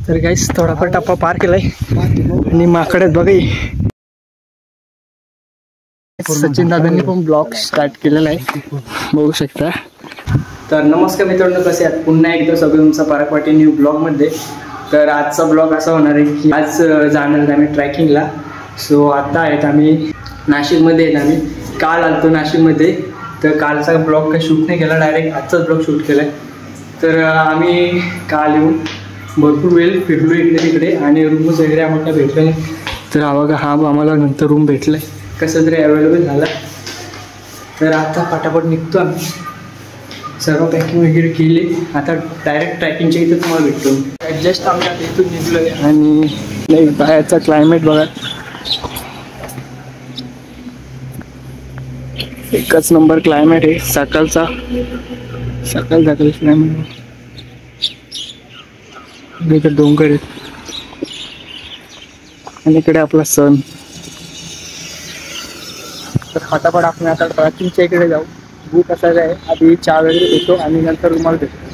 तर गाईस थोडाफार टप्पा पार केलाय आणि माकडात बघा सचिन दादांनी पण ब्लॉग स्टार्ट केलेला आहे बघू शकता. तर नमस्कार मित्रांनो, कसे आहात? पुन्हा एकदा सगळं तुमचं पारक पाटील न्यू ब्लॉगमध्ये. तर आजचा ब्लॉग असा होणार आहे की आज जाणार आहे आम्ही ट्रॅकिंगला. सो आता आहेत आम्ही नाशिकमध्ये आहेत. आम्ही काल आलतो नाशिकमध्ये, तर कालचा ब्लॉग काही शूट नाही केला, डायरेक्ट आजचाच ब्लॉग शूट केला आहे. तर आम्ही काल येऊन भरपूर वेळ फिरलो इकडे तिकडे आणि रूम्स वगैरे आम्हाला भेटले नाही. तर हा आम्हाला नंतर रूम भेटला आहे, कसं तरी अवेलेबल झाला. तर आता पटापट निघतो आम्ही, सर्व पॅकिंग वगैरे केली. आता डायरेक्ट ट्रॅकिंगच्या इथं तुम्हाला भेटतो. जस्ट आम्ही आता इथून निघलो आहे आणि बाहेरचा क्लायमेट बघा, एकच नंबर क्लायमेट आहे. सकाळचा क्लायमेट. इकडे डोंगर आहेत आणि इकडे आपला सण. तर फटाफट आपण आता ट्रॅकिंगच्या इकडे जाऊ. भूक असायला आहे, आधी चहा वगैरे घेतो आणि नंतर रुमाल भेटतो.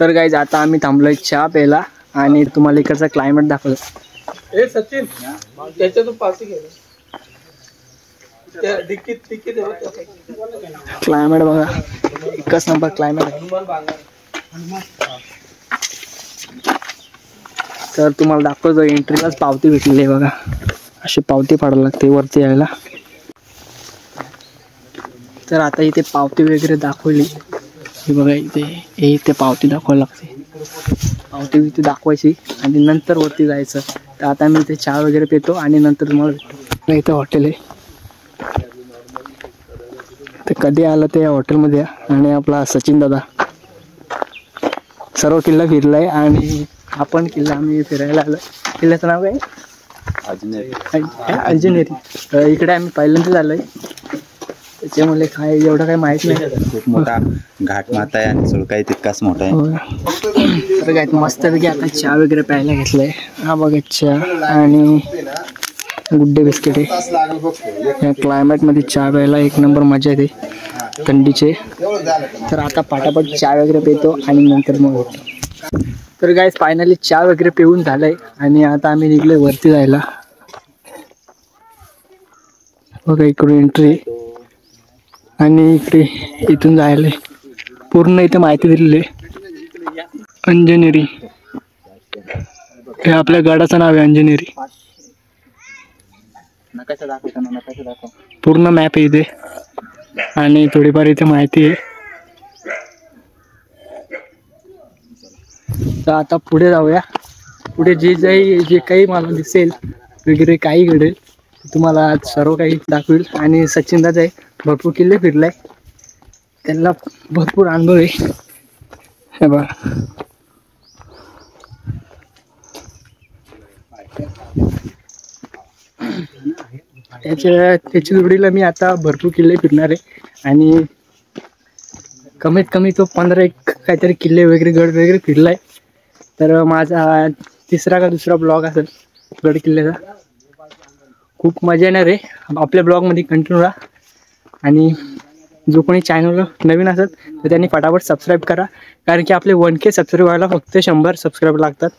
तर गाईज आता आम्ही थांबलोय चहा प्यायला आणि तुम्हाला इकडचा क्लायमेट दाखवलं. सचिन त्याच्यातून पावती घे. क्लायमेट बघा, एकच नंबर क्लायमेट आहे. तर तुम्हाला दाखवतो, एंट्रीलाच पावती भेटलेली आहे बघा. अशी पावती फाडायला लागते वरती यायला. तर आता इथे पावती वगैरे दाखवली बघा. इथे पावती दाखवायला लागते. पावती इथे दाखवायची आणि नंतर वरती जायचं. तर आता मी इथे चहा वगैरे पितो आणि नंतर तुम्हाला भेटतो. इथं हॉटेल आहे, तर कधी आलं ते या हॉटेलमध्ये आणि आपला सचिन दादा सर्व किल्ला फिरलाय आणि आपण किल्ला आम्ही फिरायला आलो. किल्ल्याचं नाव काय? अजनेरी. इकडे आम्ही पहिल्यांदाच आलोय, त्याच्यामुळे काय एवढं काही माहित नाही. खूप मोठा घाट माता आहे आणि सुळकाही तितकाच मोठा आहे. तर काय मस्त पैकी आता चहा वगैरे प्यायला घेतलाय. हा बघा चहा आणि गुड्डे बिस्किट आहे. या क्लायमेट मध्ये चहा प्यायला एक नंबर मजा येते थंडीचे. तर आता पाटापट चहा वगैरे पितो आणि नंतर मग होतो. तर गाईज फायनली चहा वगैरे पिऊन झालंय आणि आता आम्ही निघलोय वरती जायला. बघा इकडून एंट्री आणि इकडे इथून जायला पूर्ण इथे माहिती दिलेली आहे. अंजनेरी हे आपल्या गडाचं नाव आहे, अंजनेरी. पूर्ण मॅप आहे इथे आणि थोडीफार इथे माहिती आहे. तर आता पुढे जाऊया. पुढे जे काही मला दिसेल वगैरे काही घडेल तुम्हाला आज सर्व काही दाखवेल. आणि सचिन दादा आहे, भरपूर किल्ले फिरलाय, त्यांना भरपूर अनुभव आहे. हे बघा त्याच्या जोडीला मी आता भरपूर किल्ले फिरणार आहे आणि कमीत कमी तो 15 काहीतरी किल्ले वगैरे गड वगैरे फिरलाय. तर माझा हा तिसरा का दुसरा ब्लॉग असेल गड किल्ल्याचा. खूप मजा येणार आहे. आपल्या ब्लॉगमध्ये कंटिन्यू राहा आणि जो कोणी चॅनलला नवीन असेल तर त्यांनी फटाफट सबस्क्राईब करा, कारण की आपले 1K सबस्क्राईब व्हायला फक्त 100 सबस्क्राईब लागतात.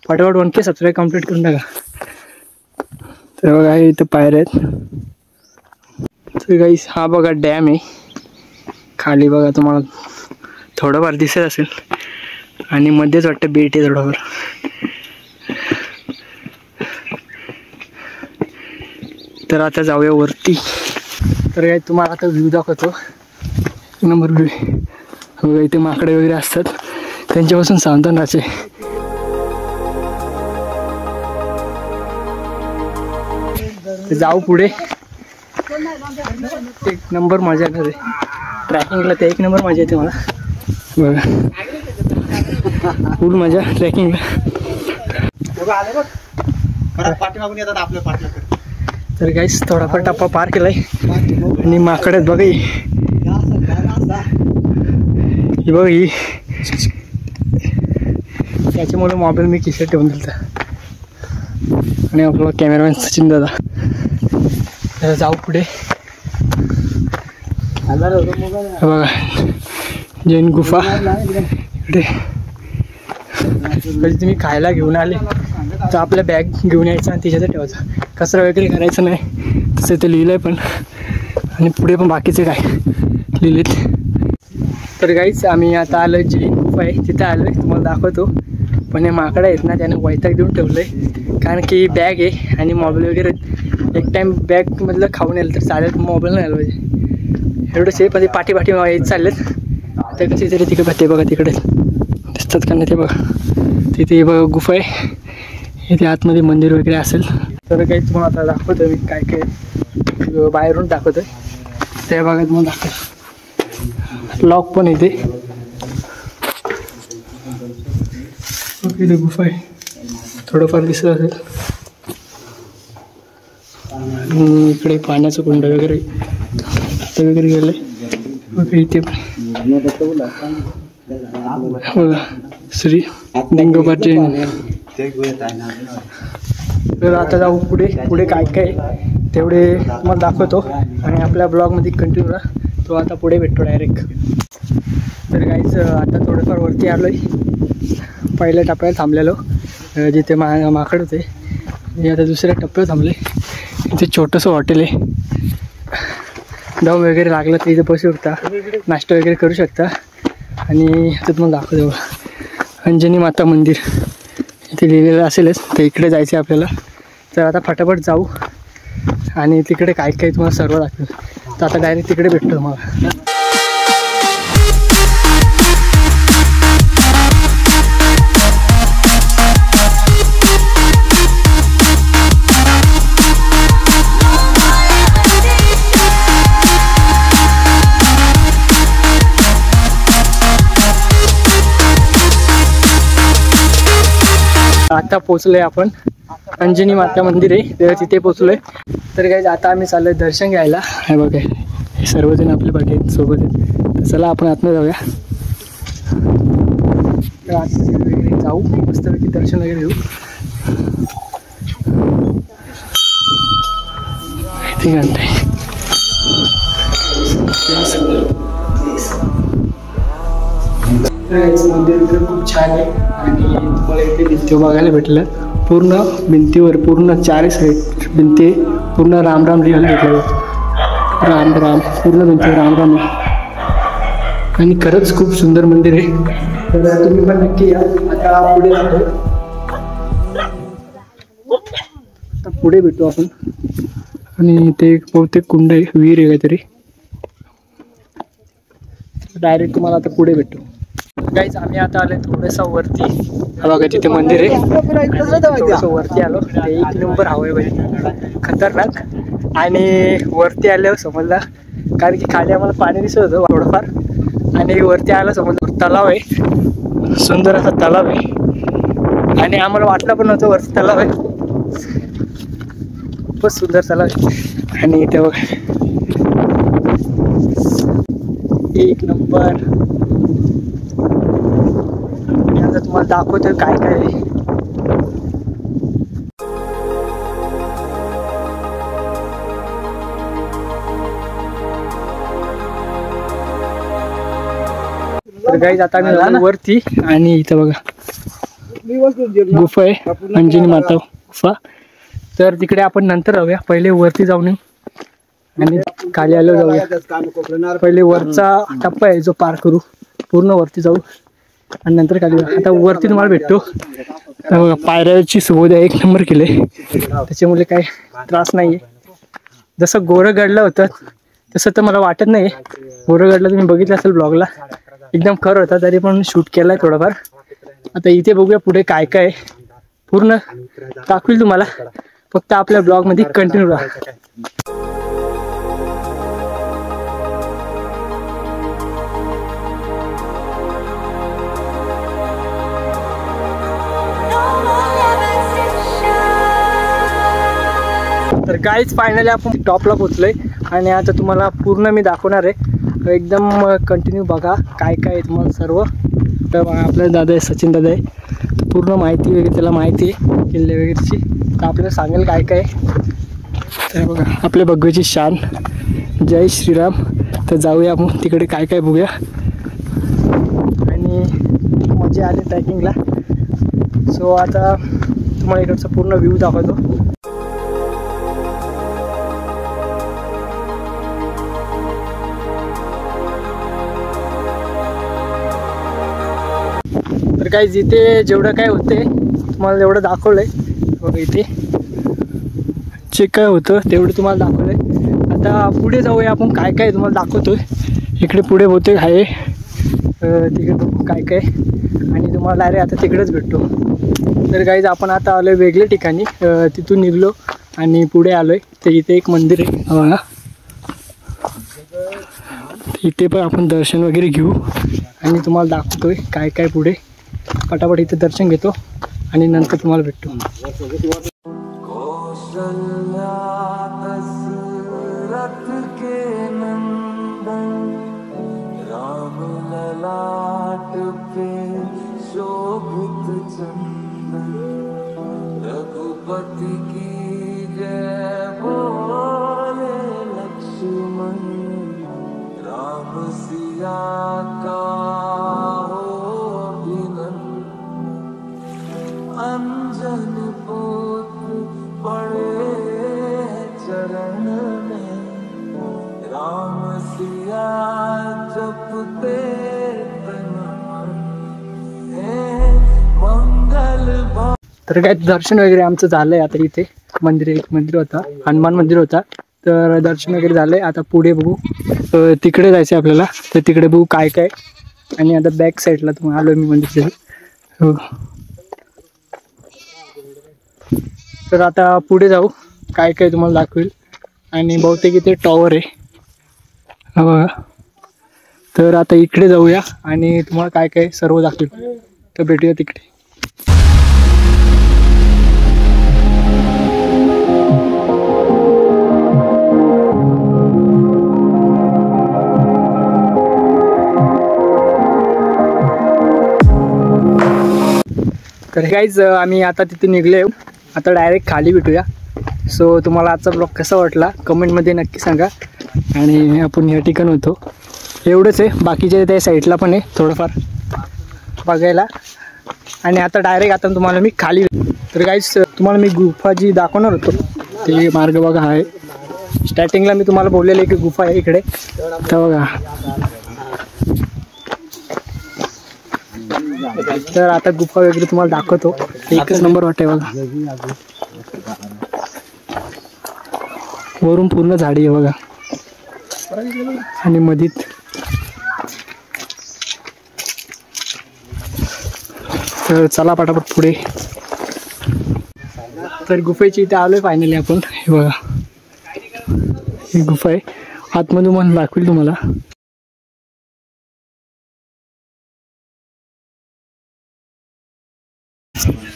फटाफट 1K सबस्क्राईब कंप्लीट करून टाका. तर बघा इथं पायऱ्या आहेत. तर गाईस हा बघा डॅम आहे. खाली बघा तुम्हाला थोडंफार दिसत असेल आणि मध्येच वाटतं बेट आहे थोडंफार. तर आता जाऊया वरती. तर काय तुम्हाला आता व्ह्यू दाखवतो, नंबर व्ह्यू. बघा इथे माकडे वगैरे असतात, त्यांच्यापासून सावधान राहायचे. तर जाऊ पुढे. एक नंबर मजा येणार आहे ट्रॅकिंगला, ते एक नंबर मजा येते मला बघा, फुल मजा ट्रॅकिंगला. तर गाईस थोडाफार टप्पा पार केलाय आणि माकड आहेत बघा, ही बघ ही, त्याच्यामुळे मोबाईल मी खिशात ठेवून दिलता आणि आपला कॅमेरामॅन सचिन दादा. तर जाऊ पुढे. बघा जैन गुफा इकडे. कधी तुम्ही खायला घेऊन आले तर आपल्या बॅग घेऊन यायचा आणि तिच्यात ठेवायचा, कचरा वगैरे करायचं नाही, तसं ते लिहिलं आहे पण. आणि पुढे पण बाकीचे काय लिहिलेत. तर गाईच आम्ही आता आलो जैन गुफा आहे तिथं आलो आहे, तुम्हाला दाखवतो. पण हे माकडं आहेत ना त्याने वैताग देऊन ठेवलं आहे, कारण की बॅग आहे आणि मोबाईल वगैरे. एक टाईम बॅगमधलं खाऊन यायला तर चालेल, मोबाईल नाही आला पाहिजे एवढंच आहे. पण ते पाठी येत चाललेत. तर कसे तरी तिकडे ते बघा, तिकडे दिसतात का नाही ते बघा, तिथे बघा गुफा आहे, इथे आतमध्ये मंदिर वगैरे असेल. तर काही तुम्हाला आता दाखवतो मी काय काय बाहेरून दाखवतो आहे ते बघा, तुम्हाला दाखवतो. लॉक पण इथे गुफा आहे, थोडंफार दिसत असेल. इकडे पाण्याचं कुंड वगैरे वगैरे गेलं आहे इथे बघा, श्री लिंगोबा जैन. तर आता जाऊ पुढे. पुढे काय काय तेवढे तुम्हाला दाखवतो आणि आपल्या ब्लॉगमध्ये कंटिन्यू राहा. तो आता पुढे भेटतो डायरेक्ट. तर काहीच आता थोडंफार वरती आलो आहे, पहिल्या टप्प्यात थांबलेलो जिथे माकड होते. मी आता दुसऱ्या टप्प्यावर थांबले. इथे छोटंसं हॉटेल आहे, दम वगैरे लागलं तर इथे बसू शकता, नाश्ता वगैरे करू शकता. आणि आता तुम्हाला दाखवतो अंजनी माता मंदिर इथे लिहिलेलं असेलच, तर इकडे जायचं आहे आपल्याला. तर आता फटाफट जाऊ आणि तिकडे काय काय तुम्हाला सर्व दाखवेल. तर आता डायरेक्ट तिकडे भेटतो तुम्हाला. आता पोचलोय आपण, अंजनी माता मंदिर आहे तर तिथे पोचलोय. तर काही आता आम्ही चाललोय दर्शन घ्यायला. हे बघा हे सर्वजण आपल्या पाठी सोबत आहेत, तर चला आपण आतमध्ये जाऊया. तर आतमध्ये वगैरे जाऊ, मस्तपैकी दर्शन वगैरे घेऊ. माहिती घंटे मंदिर वगैरे खूप छान आहे आणि तुम्हाला इथे भिंती बघायला भेटलं. पूर्ण भिंतीवर पूर्ण चारही साईड भिंती पूर्ण राम राम लिहायला भेटलं. राम राम पूर्ण भिंतीवर राम राम आहे आणि खरंच खूप सुंदर मंदिर आहे. तर तुम्ही पण नक्की या. आता पुढे जातो, आता पुढे भेटू आपण. आणि ते बहुतेक कुंड आहे, विहीर आहे काहीतरी. डायरेक्ट तुम्हाला आता पुढे भेटू. गाईज आम्ही आता आलो थोडंसं वरती, बघा तिथे मंदिर आहे. थोडंसं वरती आलो, एक नंबर हवा आहे बाई, खतरनाक. आणि वरती आल्यावर समजला, कारण की खाली आम्हाला पाणी दिसत होतं थोडंफार, आणि वरती आलं समजलं तलाव आहे, सुंदर असा तलाव आहे. आणि आम्हाला वाटलं पण नव्हतं वरती तलाव आहे, खूपच सुंदर तलाव आहे. आणि इथे बघा एक नंबर. आता तुम्हाला दाखवतो काय काय आहे. तर गाईज आता आम्ही वरती, आणि इथं बघा गुफा आहे, अंजनी माता गुफा. तर तिकडे आपण नंतर जाऊया, पहिले वरती जाऊन येऊ आणि खाली आलो जाऊया. पहिले वरचा टप्पा आहे जो पार करू, पूर्ण वरती जाऊ आणि नंतर खाली. आता वरती तुम्हाला भेटतो. पायऱ्याची सुविधा एक नंबर केले, त्याच्यामुळे काही त्रास नाही आहे. जसं गोरगडलं होतं तसं तर मला वाटत नाही. गोरगडला तुम्ही बघितलं असेल ब्लॉगला, एकदम खरं होता, तरी पण शूट केलाय थोडाफार. आता इथे बघूया पुढे काय काय पूर्ण दाखवेल तुम्हाला. फक्त आपल्या ब्लॉग मध्ये कंटिन्यू राहा. तर गाईज फायनली आपण टॉपला पोहोचलोय आणि आता तुम्हाला पूर्ण मी दाखवणार आहे. एकदम कंटिन्यू बघा काय काय आहे तुम्हाला सर्व. तर आपले दादा आहे, सचिन दादा आहे, पूर्ण माहिती वगैरे त्याला माहिती आहे किल्ले वगैरेची, तर आपल्याला सांगेल काय काय. तर बघा आपल्या भगवीची शान, जय श्रीराम. तर जाऊया आपण तिकडे काय काय बघूया आणि मजा आली ट्रॅकिंगला. सो आता तुम्हाला इकडचा पूर्ण व्ह्यू दाखवतो. तर काही इथे जेवढं काय होते तुम्हाला जेवढं दाखवलंय बघा, इथे जे काय होतं तेवढं तुम्हाला दाखवलंय. आता पुढे जाऊया आपण काय काय तुम्हाला दाखवतोय. इकडे पुढे बहुतेक आहे, तिकडे बघू काय काय आणि तुम्हाला डायरेक्ट आता तिकडेच भेटतो. तर गाईज आपण आता आलोय वेगळ्या ठिकाणी, तिथून निघलो आणि पुढे आलोय. तर इथे एक मंदिर आहे बघा, इथे पण आपण दर्शन वगैरे घेऊ आणि तुम्हाला दाखवतोय काय काय पुढे. पटापट इथे दर्शन घेतो आणि नंतर तुम्हाला भेटतो. रघुपति की जय बोले लक्ष्मण, राम सिया का हो अभिनंदन, अंजन पुत्र पड़े चरण में, राम सिया जपते तन मन, मंगल. तर काय दर्शन वगैरे आमचं झालंय. आता इथे एक मंदिर होता, हनुमान मंदिर होता. तर दर्शन वगैरे झालंय. आता पुढे बघू, तिकडे जायचं आपल्याला. तर तिकडे बघू काय काय. आणि आता बॅक साईडला तुम्हाला आलोय मी मंदिरच्या. हो, तर आता पुढे जाऊ, काय काय तुम्हाला दाखवेल. आणि बहुतेक इथे टॉवर आहे बघा. तर आता इकडे जाऊया आणि तुम्हाला काय काय सर्व दाखवेल. तर भेटूया तिकडे. तर गाईज आम्ही आता तिथे निघले, आता डायरेक्ट खाली भेटूया. सो तुम्हाला आजचा ब्लॉग कसा वाटला कमेंटमध्ये नक्की सांगा. आणि आपण या ठिकाणी होतो, एवढंच आहे. बाकीचे त्या साईडला पण आहे थोडंफार बघायला. आणि आता डायरेक्ट आता तुम्हाला मी खाली. तर गाईज तुम्हाला मी गुफा जी दाखवणार होतो ते मार्ग बघा आहे. स्टार्टिंगला मी तुम्हाला बोललेलं आहे की गुफा आहे इकडे. तर बघा, तर आता गुफा वगैरे तुम्हाला दाखवतो. एकच नंबर वाटते बघा. वरून पूर्ण झाडी आहे बघा आणि मधीत तर चला पटापट पुढे. तर गुफेची इथे आलोय फायनली आपण. हे बघा ही गुफा आहे, आतमधून मन दाखवेल तुम्हाला.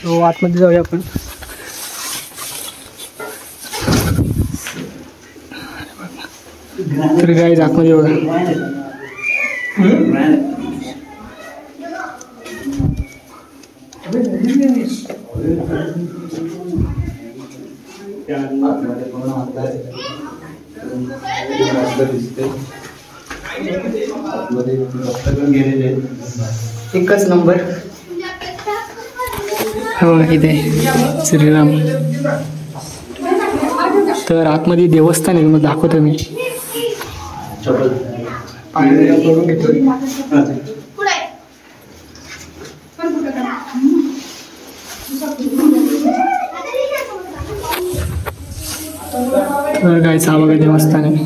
तो आतमध्ये जाऊया आपण. तर गाईज आतमध्ये बघा. एकच नंबर. हो इथे श्रीराम. तर आतमध्ये देवस्थान आहे, मग दाखवतो मी. तर काय हा बघा देवस्थान आहे.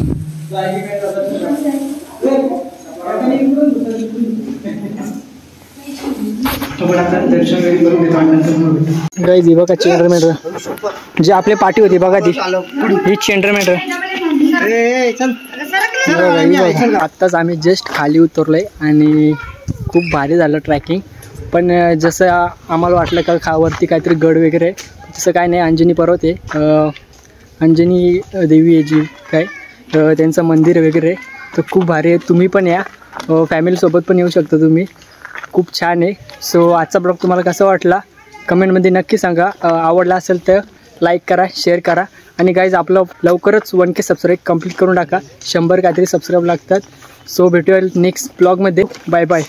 आपण आता दर्शन वगैरे करून घेतो आणि नंतर मग भेटू. गाईज ही बघा चेंडर मेंढर जी आपली पाठी होती बघा ती ही चेंडर मेंढर. आत्ताच आम्ही जस्ट खाली उतरलोय आणि खूप भारी झालं ट्रॅकिंग. पण जसं आम्हाला वाटलं का खावरती काहीतरी गड वगैरे आहे तसं काय नाही. अंजनी पर्वत आहे, अंजनी देवी आहे जी काय त्यांचं मंदिर वगैरे तर खूप भारी आहे. तुम्ही पण या, फॅमिलीसोबत पण येऊ शकता तुम्ही. खूप छान आहे. सो आजचा ब्लॉग तुम्हाला कसा वाटला कमेंटमध्ये नक्की सांगा. आवडला असेल तर लाईक करा, शेअर करा आणि गाईज आपलं लवकरच 1K सबस्क्राईब कंप्लीट करून टाका. 100 काहीतरी सबस्क्राईब लागतात. सो भेटूया नेक्स्ट ब्लॉगमध्ये. Bye bye.